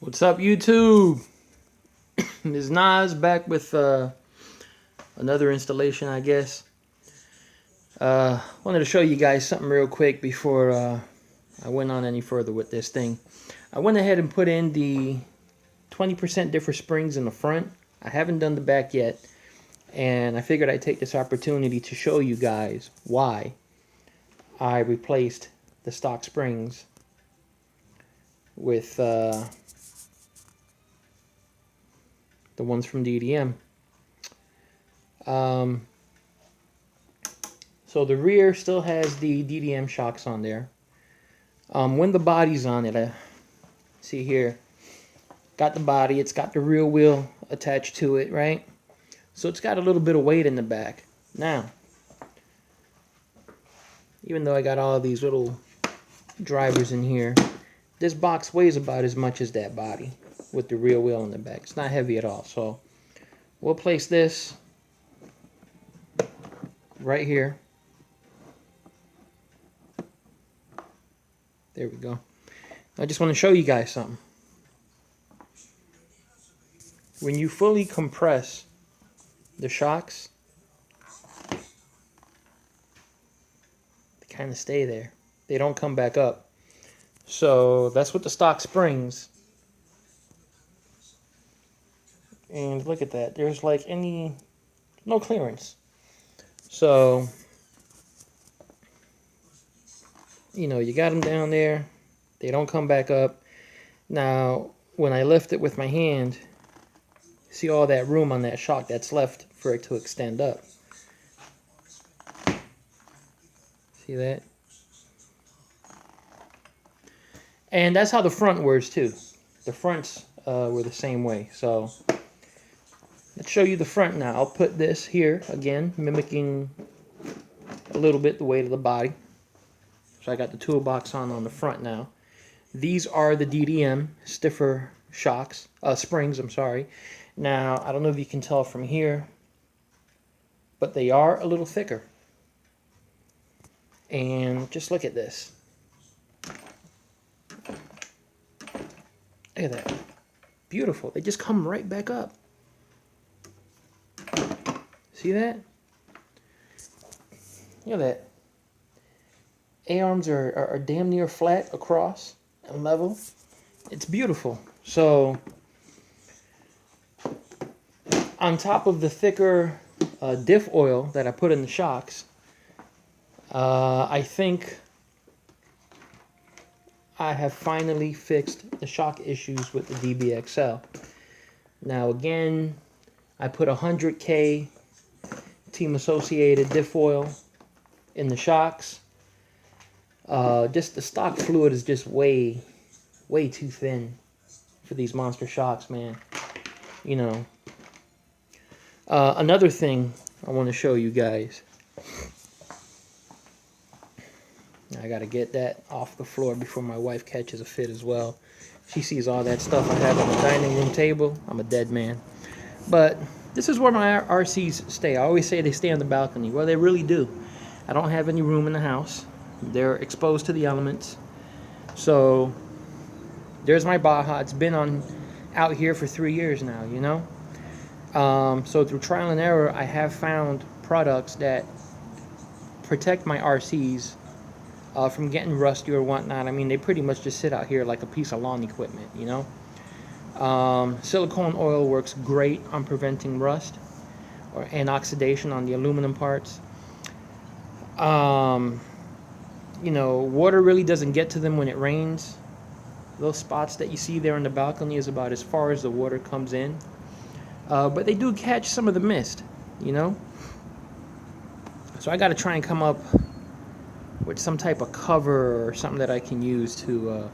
What's up, YouTube? Ms. Nas back with another installation, I guess. Wanted to show you guys something real quick before I went on any further with this thing. I went ahead and put in the 20% different springs in the front. I haven't done the back yet, and I figured I'd take this opportunity to show you guys why I replaced the stock springs with the ones from DDM. So the rear still has the DDM shocks on there. When the body's on it, see here, got the body, it's got the rear wheel attached to it, right? So it's got a little bit of weight in the back. Now, even though I got all these little drivers in here, this box weighs about as much as that body with the rear wheel in the back. It's not heavy at all. So we'll place this right here. There we go. I just want to show you guys something. When you fully compress the shocks, they kind of stay there. They don't come back up. So that's what the stock springs. And look at that. There's like no clearance. So, you know, you got them down there. They don't come back up. Now, when I lift it with my hand, see all that room on that shock that's left for it to extend up. See that? And that's how the front was too. The fronts were the same way. So let's show you the front now. I'll put this here again, mimicking a little bit the weight of the body. So I got the toolbox on the front now. These are the DDM stiffer shocks, springs, I'm sorry. Now, I don't know if you can tell from here, but they are a little thicker. And just look at this. Look at that. Beautiful. They just come right back up. See that? Look at that. A-arms are damn near flat across and level. It's beautiful. So, on top of the thicker diff oil that I put in the shocks, I think I have finally fixed the shock issues with the DBXL. Now again, I put 100K Team Associated diff oil in the shocks. Just the stock fluid is just way too thin for these monster shocks, man. You know. Another thing I want to show you guys. I gotta get that off the floor before my wife catches a fit as well. She sees all that stuff I have on the dining room table. I'm a dead man. But this is where my RCs stay. I always say they stay on the balcony. Well, they really do. I don't have any room in the house. They're exposed to the elements. So there's my Baja. It's been out here for 3 years now, you know. So through trial and error, I have found products that protect my RCs from getting rusty or whatnot. I mean, they pretty much just sit out here like a piece of lawn equipment, you know. Silicone oil works great on preventing rust and oxidation on the aluminum parts. You know, water really doesn't get to them when it rains. Those spots that you see there on the balcony is about as far as the water comes in. But they do catch some of the mist, you know. So I got to try and come up with some type of cover or something that I can use to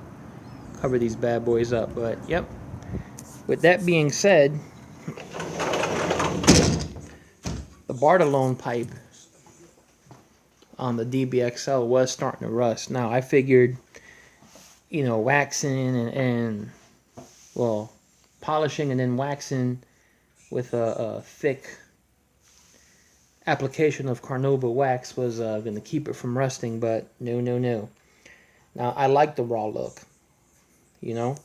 cover these bad boys up. But yep, with that being said, the Bartolone pipe on the DBXL was starting to rust. Now I figured, you know, waxing and well, polishing and then waxing with a thick application of Carnauba wax was going to keep it from rusting, but no. Now, I like the raw look, you know.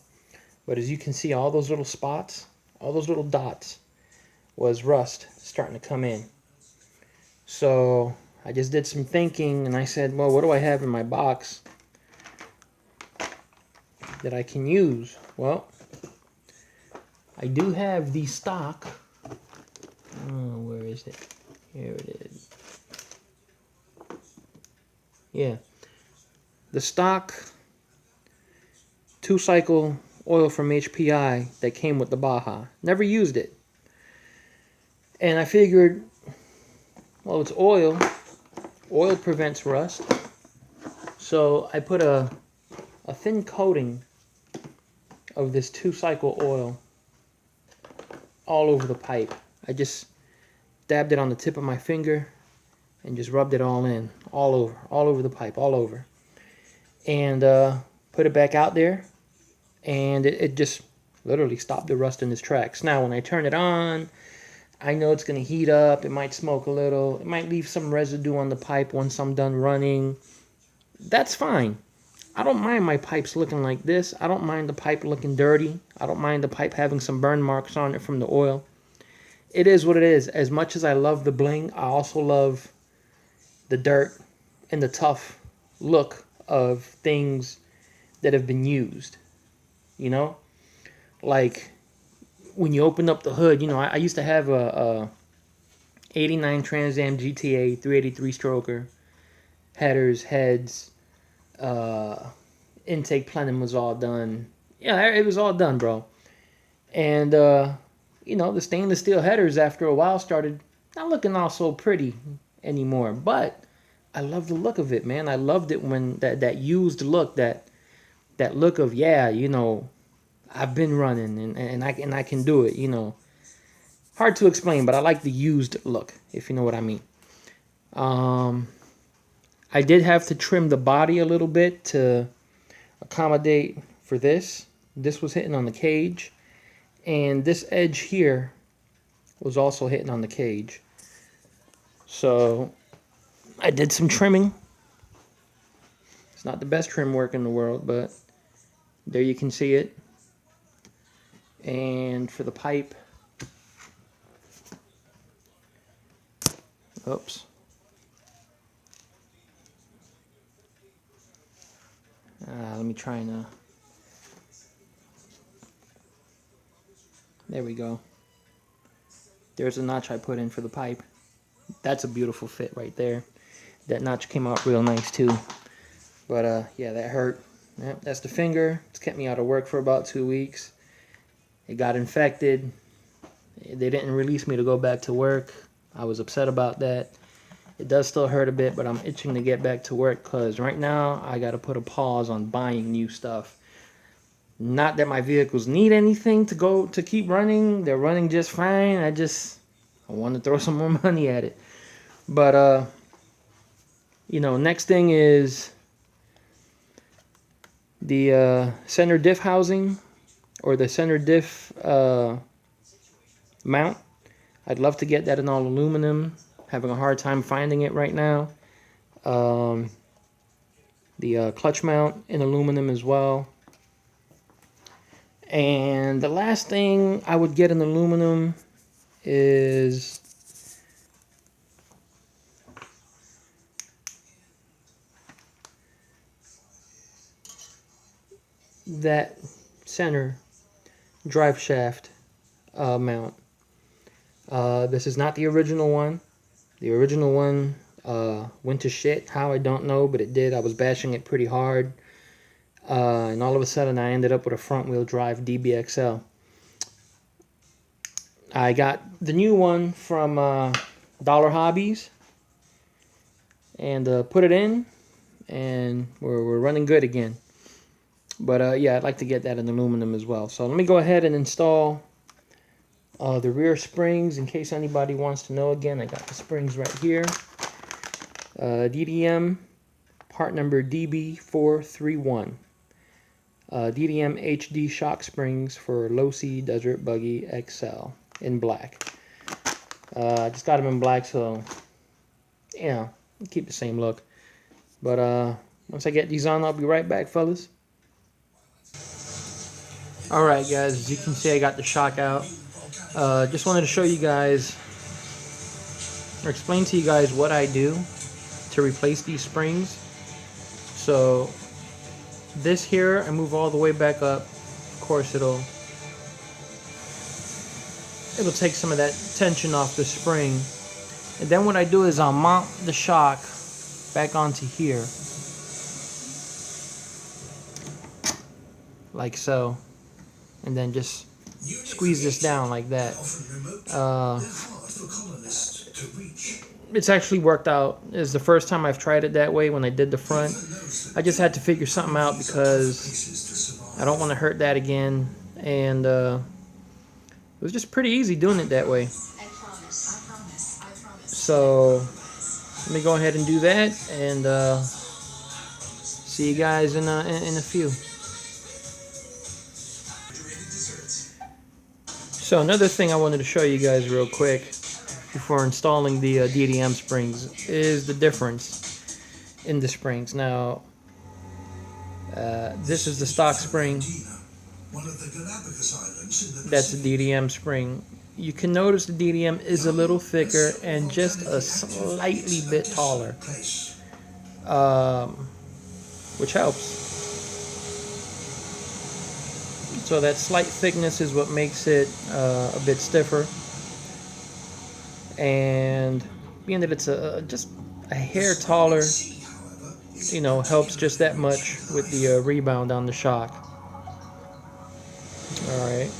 But as you can see, all those little spots, all those little dots was rust starting to come in. So I just did some thinking and I said, well, what do I have in my box that I can use? Well, I do have the stock. Oh, where is it? Here it is. Yeah. The stock 2-cycle oil from HPI that came with the Baja. Never used it. And I figured, well, it's oil. Oil prevents rust. So I put a thin coating of this 2-cycle oil all over the pipe. I just dabbed it on the tip of my finger and just rubbed it all in, all over the pipe, all over. And put it back out there, and it just literally stopped the rust in its tracks. Now, when I turn it on, I know it's going to heat up. It might smoke a little. It might leave some residue on the pipe once I'm done running. That's fine. I don't mind my pipes looking like this. I don't mind the pipe looking dirty. I don't mind the pipe having some burn marks on it from the oil. It is what it is. As much as I love the bling, I also love the dirt and the tough look of things that have been used. You know? Like, when you open up the hood, you know, I used to have a 89 Trans Am GTA 383 stroker. Headers, heads, intake plenum was all done. Yeah, it was all done, bro. And, you know, the stainless steel headers after a while started not looking all so pretty anymore. But I love the look of it, man. I loved it when that used look, that look of, yeah, you know, I've been running and I can do it, you know. Hard to explain, but I like the used look, if you know what I mean. I did have to trim the body a little bit to accommodate for this. This was hitting on the cage, and this edge here was also hitting on the cage. So I did some trimming. It's not the best trim work in the world, but there you can see it. And for the pipe, oops. Let me try and, there we go. There's a notch I put in for the pipe. That's a beautiful fit right there. That notch came out real nice too. But, yeah, that hurt. Yep, that's the finger. It's kept me out of work for about 2 weeks. It got infected. They didn't release me to go back to work. I was upset about that. It does still hurt a bit, but I'm itching to get back to work because right now I got to put a pause on buying new stuff. Not that my vehicles need anything to keep running. They're running just fine. I want to throw some more money at it. But, you know, next thing is the center diff housing or the center diff mount. I'd love to get that in all aluminum. Having a hard time finding it right now. The clutch mount in aluminum as well. And the last thing I would get in aluminum is that center drive shaft mount. This is not the original one. The original one went to shit. How, I don't know, but it did. I was bashing it pretty hard. And all of a sudden, I ended up with a front-wheel drive DBXL. I got the new one from Dollar Hobbies and put it in, and we're running good again. But, yeah, I'd like to get that in aluminum as well. So let me go ahead and install the rear springs in case anybody wants to know. Again, I got the springs right here. DDM part number DB431. DDM HD shock springs for Losi Desert Buggy XL in black. I just got them in black, so yeah, keep the same look. But once I get these on, I'll be right back, fellas. Alright guys, as you can see I got the shock out. Just wanted to show you guys, or explain to you guys what I do to replace these springs. So this here, I move all the way back up. Of course it'll take some of that tension off the spring. And then what I do is I'll mount the shock back onto here. Like so. And then just squeeze this down like that. It's actually worked out. It's the first time I've tried it that way when I did the front. I just had to figure something out because I don't want to hurt that again. And it was just pretty easy doing it that way. So let me go ahead and do that, and see you guys in a few. So another thing I wanted to show you guys real quick before installing the DDM springs is the difference in the springs. Now, this is the stock spring. That's the DDM spring. You can notice the DDM is a little thicker and just a slightly bit taller, which helps. So that slight thickness is what makes it a bit stiffer, and being that it's just a hair taller, you know, helps just that much with the rebound on the shock. Alright,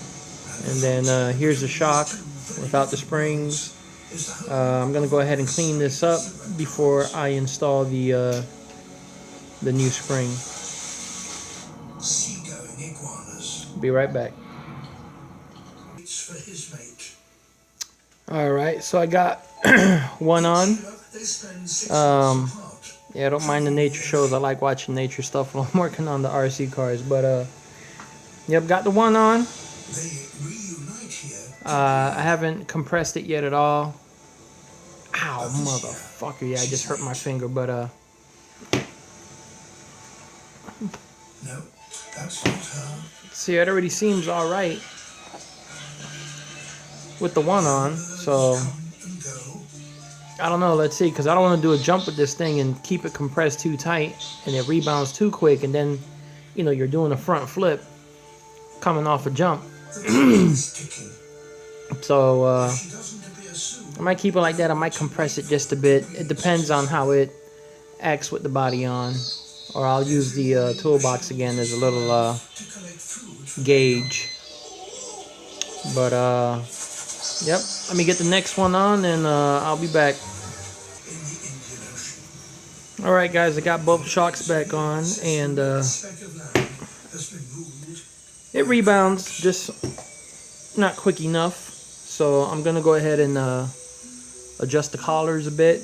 and then here's the shock without the springs. I'm going to go ahead and clean this up before I install the new spring. Be right back. Alright, so I got one on. Yeah, I don't mind the nature shows. I like watching nature stuff while I'm working on the RC cars. But, yep, got the one on. I haven't compressed it yet at all. Ow, motherfucker. Yeah, I just hurt my finger, but, No, that's not her. see, it already seems alright with the one on, so I don't know, let's see, because I don't want to do a jump with this thing and keep it compressed too tight and it rebounds too quick, and then, you know, you're doing a front flip coming off a jump. So I might keep it like that. I might compress it just a bit. It depends on how it acts with the body on, or I'll use the toolbox again as a little gauge. But yep, let me get the next one on, and I'll be back. Alright guys, I got both shocks back on, and it rebounds, just not quick enough. So I'm gonna go ahead and adjust the collars a bit.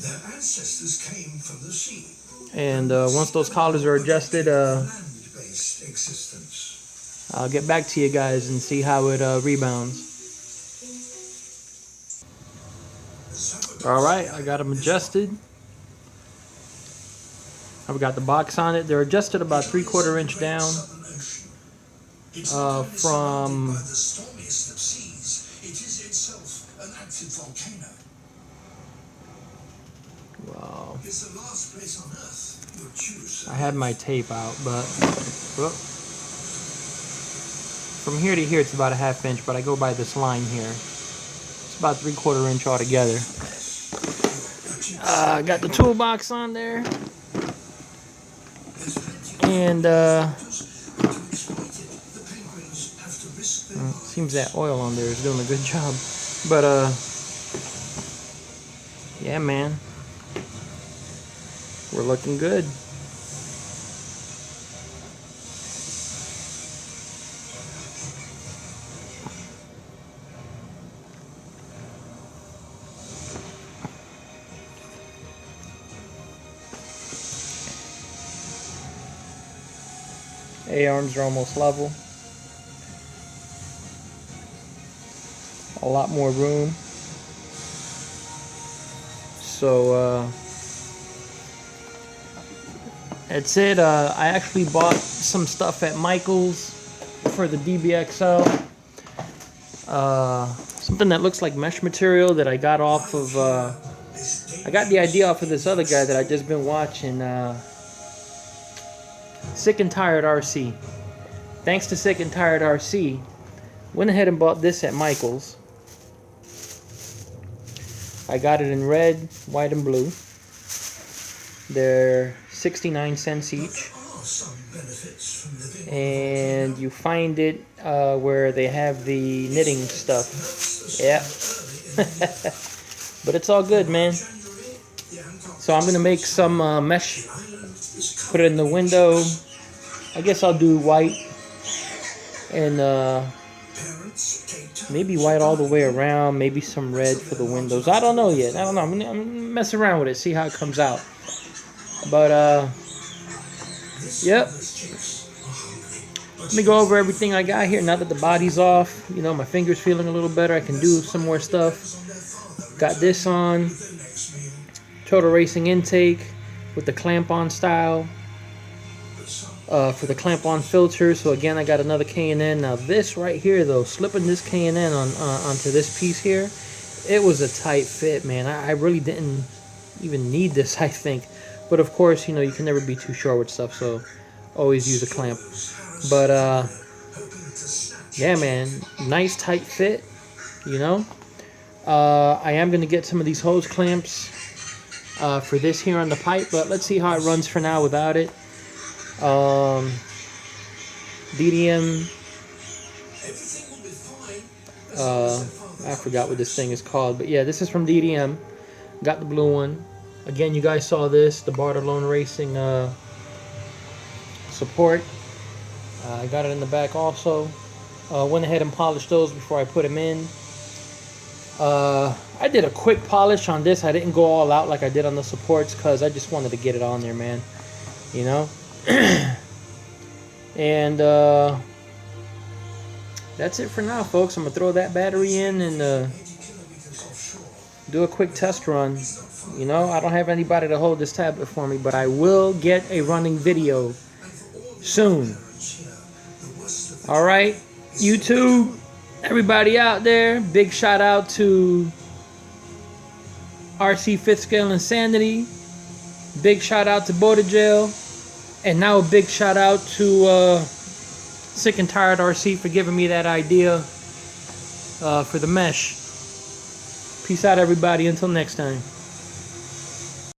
And once those collars are adjusted, I'll get back to you guys and see how it rebounds. Alright, I got them adjusted. I've got the box on it. They're adjusted about 3/4 inch down from wow. I had my tape out, but whoop. From here to here it's about a 1/2 inch, but I go by this line here. It's about 3/4 inch altogether. I got the toolbox on there, and seems that oil on there is doing a good job. But yeah, man, we're looking good. A-arms are almost level. A lot more room. So that's it. I actually bought some stuff at Michael's for the DBXL. Something that looks like mesh material that I got off of, I got the idea off of this other guy that I just been watching, Sick and Tired RC. Thanks to Sick and Tired RC, went ahead and bought this at Michael's. I got it in red, white, and blue. They're 69 cents each. And you find it where they have the knitting stuff. Yeah. But it's all good, man. So I'm going to make some mesh. Put it in the window. I guess I'll do white. And maybe white all the way around. Maybe some red for the windows. I don't know yet. I don't know. I'm gonna mess around with it. See how it comes out. But, yep. Let me go over everything I got here. Now that the body's off, you know, my finger's feeling a little better. I can do some more stuff. Got this on. Total Racing intake with the clamp-on style. For the clamp-on filter. So again, I got another K&N. Now this right here, though, slipping this K&N onto this piece here, it was a tight fit, man. I really didn't even need this, I think. But of course, you know, you can never be too sure with stuff, so always use a clamp. But yeah, man, nice tight fit, you know. I am gonna get some of these hose clamps for this here on the pipe, but let's see how it runs for now without it. DDM. I forgot what this thing is called, but yeah, this is from DDM. Got the blue one. Again, you guys saw this, the Barcelona Racing support. I got it in the back also. Went ahead and polished those before I put them in. I did a quick polish on this. I didn't go all out like I did on the supports because I just wanted to get it on there, man. You know? And that's it for now, folks. I'm going to throw that battery in and do a quick test run. You know, I don't have anybody to hold this tablet for me, but I will get a running video soon. Alright, YouTube, everybody out there, big shout out to RC 5th Scale Insanity. Big shout out to Boda Jail. And now a big shout out to Sick and Tired RC for giving me that idea for the mesh. Peace out, everybody. Until next time.